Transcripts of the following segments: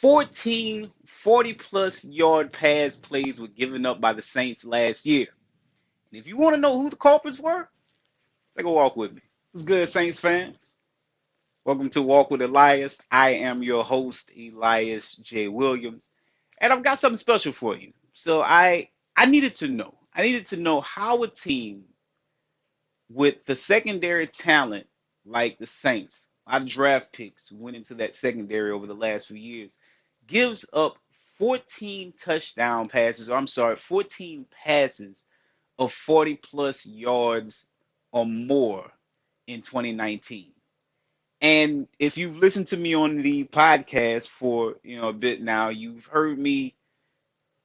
14 40-plus yard pass plays were given up by the Saints last year. And if you want to know who the culprits were, take a walk with me. What's good, Saints fans? Welcome to Walk with Elias. I am your host, Elias J. Williams, and I've got something special for you. So I needed to know. I needed to know how a team with the secondary talent like the Saints, a lot of draft picks who went into that secondary over the last few years, gives up 14 touchdown passes, or I'm sorry, 14 passes of 40 plus yards or more in 2019. And if you've listened to me on the podcast for a bit now, you've heard me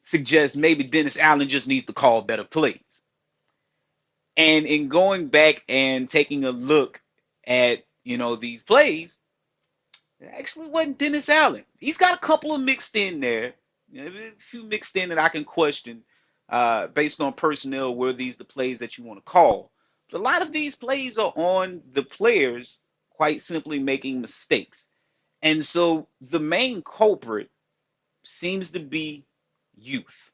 suggest maybe Dennis Allen just needs to call better plays. And in going back and taking a look at these plays, it actually wasn't Dennis Allen. He's got a couple of mixed in there, a few mixed in that I can question based on personnel. Were these the plays that you want to call? But a lot of these plays are on the players quite simply making mistakes. And so the main culprit seems to be youth.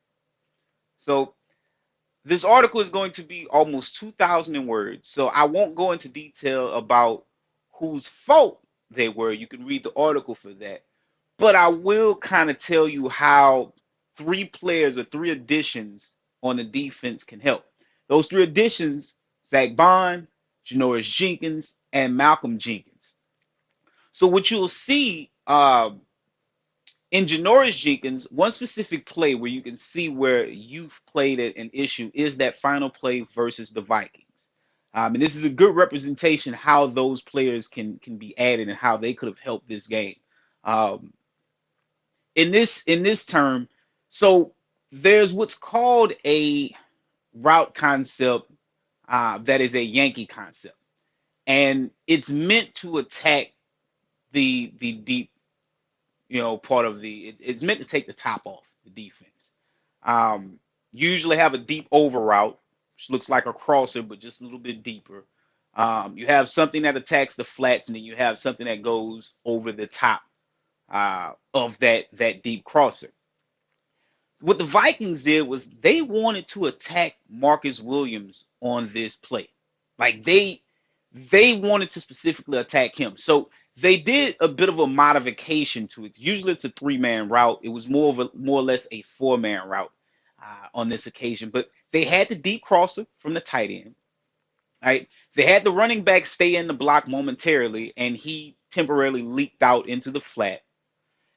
So this article is going to be almost 2,000 words, so I won't go into detail about whose fault they were. You can read the article for that. But I will kind of tell you how three players or three additions on the defense can help. Those three additions, Zach Baun, Janoris Jenkins, and Malcolm Jenkins. So what you'll see in Janoris Jenkins, one specific play where you can see where youth played an issue is that final play versus the Vikings. And this is a good representation how those players can be added and how they could have helped this game. In this term, so there's what's called a route concept that is a Yankee concept, and it's meant to attack the deep part of it's meant to take the top off the defense. Usually have a deep over route, which looks like a crosser, but just a little bit deeper. You have something that attacks the flats, and then you have something that goes over the top of that deep crosser. What the Vikings did was they wanted to attack Marcus Williams on this play. Like they wanted to specifically attack him. So they did a bit of a modification to it. Usually it's a 3-man route. It was more or less a 4-man route on this occasion. But they had the deep crosser from the tight end. Right? They had the running back stay in the block momentarily, and he temporarily leaked out into the flat.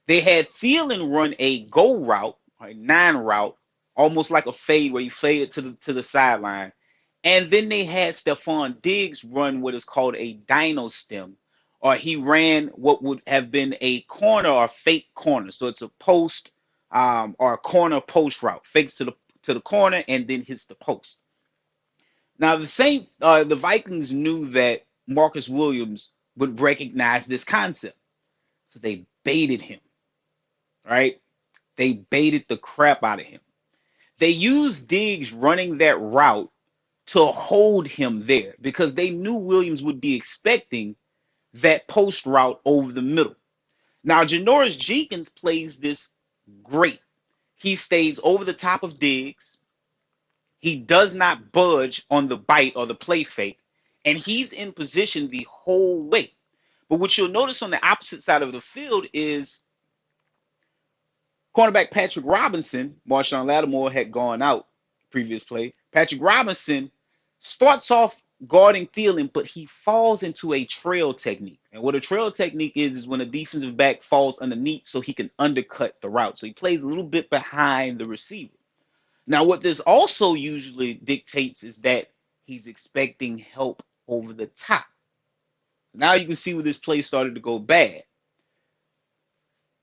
They had Thielen run a go route, a 9 route, almost like a fade where you fade it to the sideline. And then they had Stephon Diggs run what is called a dino stem, or he ran what would have been a corner or fake corner. So it's a post or a corner post route, fakes to the corner and then hits the post. Now the Vikings knew that Marcus Williams would recognize this concept, so they baited him. Right? They baited the crap out of him. They used Diggs running that route to hold him there because they knew Williams would be expecting that post route over the middle. Now, Janoris Jenkins plays this great. He stays over the top of Diggs. He does not budge on the bite or the play fake, and he's in position the whole way. But what you'll notice on the opposite side of the field is cornerback Patrick Robinson. Marshawn Lattimore had gone out previous play. Patrick Robinson starts off guarding Thielen, but he falls into a trail technique. And what a trail technique is when a defensive back falls underneath so he can undercut the route. So he plays a little bit behind the receiver. Now, what this also usually dictates is that he's expecting help over the top. Now you can see where this play started to go bad.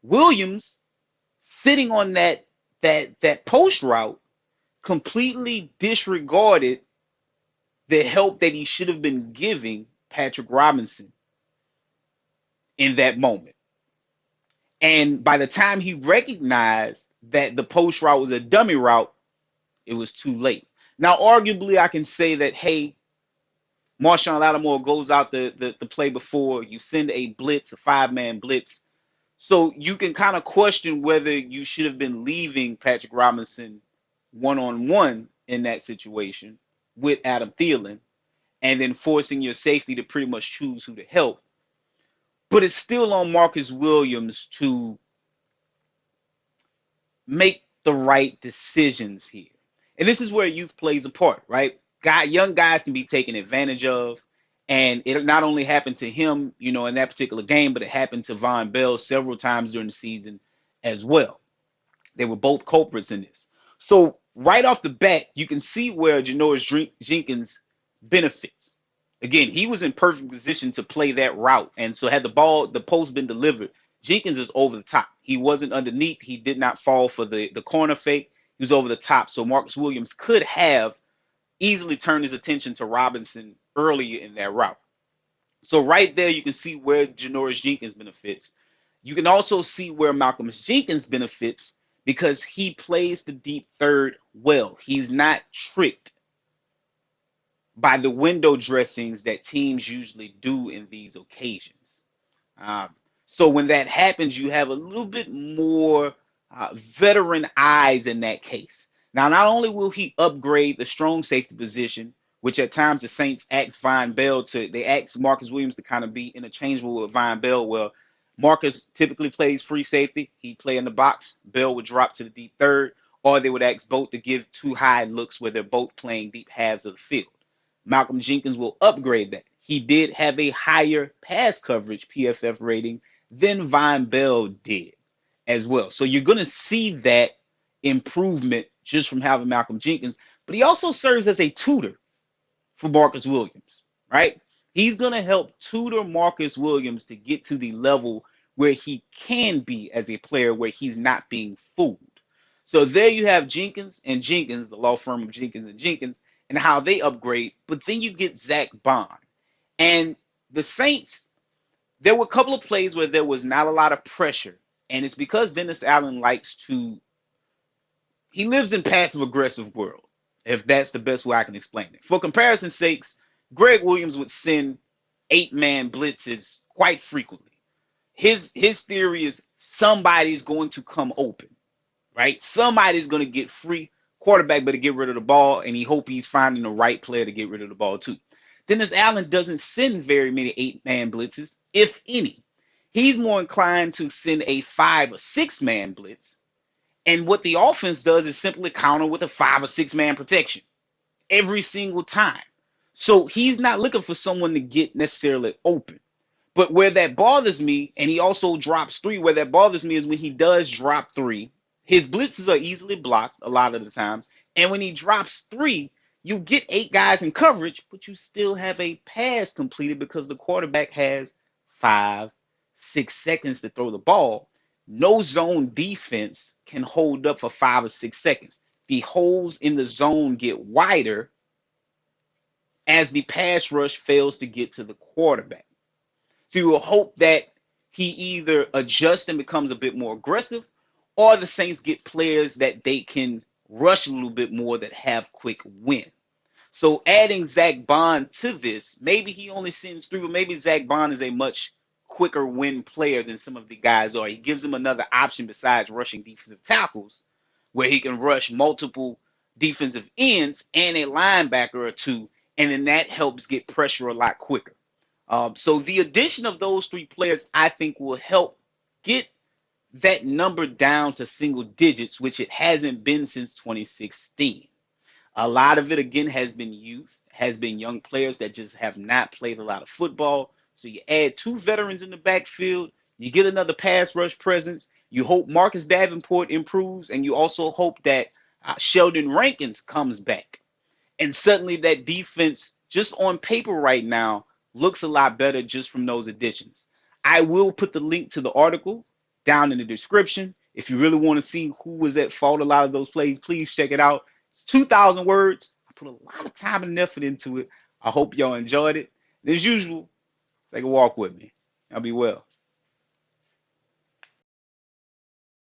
Williams, sitting on that post route, completely disregarded the help that he should have been giving Patrick Robinson in that moment. And by the time he recognized that the post route was a dummy route, it was too late. Now, arguably, I can say that, hey, Marshawn Lattimore goes out the play before. You send a blitz, a 5-man blitz. So you can kind of question whether you should have been leaving Patrick Robinson one on one in that situation with Adam Thielen and then forcing your safety to pretty much choose who to help. But it's still on Marcus Williams to make the right decisions here. And this is where youth plays a part, right? Young guys can be taken advantage of. And it not only happened to him, in that particular game, but it happened to Von Bell several times during the season as well. They were both culprits in this. So right off the bat, you can see where Janoris Jenkins benefits. Again, he was in perfect position to play that route. And so had the post been delivered, Jenkins is over the top. He wasn't underneath. He did not fall for the corner fake. He was over the top. So Marcus Williams could have easily turned his attention to Robinson earlier in that route. So right there, you can see where Janoris Jenkins benefits. You can also see where Malcolm Jenkins benefits because he plays the deep third well. He's not tricked by the window dressings that teams usually do in these occasions. So when that happens, you have a little bit more veteran eyes in that case. Now, not only will he upgrade the strong safety position, which at times the Saints asked they asked Marcus Williams to kind of be interchangeable with Von Bell. Well, Marcus typically plays free safety. He'd play in the box. Bell would drop to the deep third, or they would ask both to give two high looks where they're both playing deep halves of the field. Malcolm Jenkins will upgrade that. He did have a higher pass coverage PFF rating than Von Bell did as well. So you're going to see that improvement just from having Malcolm Jenkins, but he also serves as a tutor for Marcus Williams, right? He's going to help tutor Marcus Williams to get to the level where he can be as a player, where he's not being fooled. So there you have Jenkins and Jenkins, the law firm of Jenkins and Jenkins, and how they upgrade. But then you get Zach Baun. And the Saints, there were a couple of plays where there was not a lot of pressure. And it's because Dennis Allen he lives in passive aggressive world, if that's the best way I can explain it. For comparison's sakes, Greg Williams would send 8-man blitzes quite frequently. His theory is somebody's going to come open, right? Somebody's going to get free. Quarterback better get rid of the ball, and he hope he's finding the right player to get rid of the ball too. Dennis Allen doesn't send very many 8-man blitzes, if any. He's more inclined to send a 5 or 6-man blitz. And what the offense does is simply counter with a 5 or 6-man protection every single time. So he's not looking for someone to get necessarily open. But where that bothers me, and he also drops 3, where that bothers me is when he does drop 3, his blitzes are easily blocked a lot of the times. And when he drops 3, you get 8 guys in coverage, but you still have a pass completed because the quarterback has 5, 6 seconds to throw the ball. No zone defense can hold up for 5 or 6 seconds. The holes in the zone get wider as the pass rush fails to get to the quarterback. So you will hope that he either adjusts and becomes a bit more aggressive, or the Saints get players that they can rush a little bit more that have quick win. So adding Zach Baun to this, maybe he only sends 3, but maybe Zach Baun is a much quicker win player than some of the guys are. He gives him another option besides rushing defensive tackles, where he can rush multiple defensive ends and a linebacker or 2, and then that helps get pressure a lot quicker. So the addition of those 3 players, I think, will help get that number down to single digits, which it hasn't been since 2016. A lot of it, again, has been youth, has been young players that just have not played a lot of football. So you add 2 veterans in the backfield, you get another pass rush presence, you hope Marcus Davenport improves, and you also hope that Sheldon Rankins comes back. And suddenly that defense, just on paper right now, looks a lot better just from those additions. I will put the link to the article down in the description. If you really want to see who was at fault a lot of those plays, please check it out. It's 2,000 words. I put a lot of time and effort into it. I hope y'all enjoyed it. And as usual, take a walk with me. I'll be well.